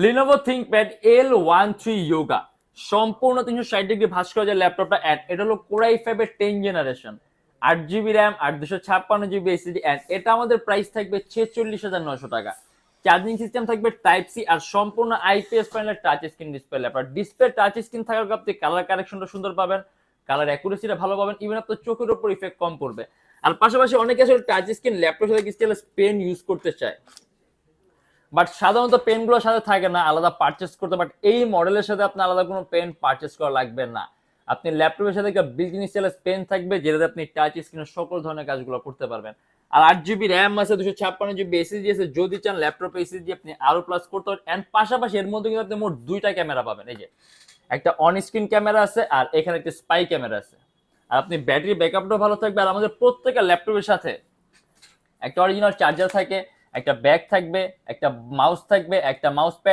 Lenovo ThinkPad L13 yoga, সম্পূর্ণ 360 degree ভাঁজ করা যায় ল্যাপটপটা। অ্যান্ড এটা হলো কোরাই ফাইভের 10 জেনারেশন, 8 জিবি র্যাম আর 256 জিবি এসএসডি। অ্যান্ড এটা আমাদের প্রাইস থাকবে 46,900 টাকা। চার্জিং সিস্টেম থাকবে টাইপ সি আর সম্পূর্ণ আইপিএস প্যানেলের touch screen display laptop. Display touch screen থাকার কারণে আপনি কালার কারেকশনটা সুন্দর পাবেন, কালার অ্যাকুরেসিটা ভালো পাবেন, ইভেন আপনার চোখের উপর ইফেক্ট কম পড়বে। আর পাশাপাশি অনেকে আসলে টাচ স্ক্রিন ল্যাপটপের সাথে স্টাইলাস পেন ইউজ করতে চায়, বাট সাধারণত পেনগুলোর সাথে থাকে না, আলাদা পারচেস করতে। বাট এই মডেলের সাথে আপনার আলাদা কোনো পেন পারচেস করা লাগবে না। আপনি ল্যাপটপের সাথে একটা বিল্ট ইন স্টাইলাস পেন থাকবে, যেটাতে আপনি টাচ স্ক্রিনের সকল ধরনের কাজগুলো করতে পারবেন। আর 8 জিবি র্যাম আছে, 256 জিবি এসএসডি আছে, যদি চান ল্যাপটপে এসএসডি আপনি আরো প্লাস করতে পারেন। এন্ড পাশাপাশি এর মধ্যে কিন্তু আপনি মোট দুইটা ক্যামেরা পাবেন। এই যে একটা অন স্ক্রিন ক্যামেরা আছে আর এখানে একটা স্পাই ক্যামেরা আছে। আর আপনি ব্যাটারি ব্যাকআপটাও ভালো থাকবে। আর আমাদের প্রত্যেকটা ল্যাপটপের সাথে একটা অরিজিনাল চার্জার থাকে, একটা ব্যাগ থাকবে, একটা মাউস থাকবে, একটা মাউস প্যাড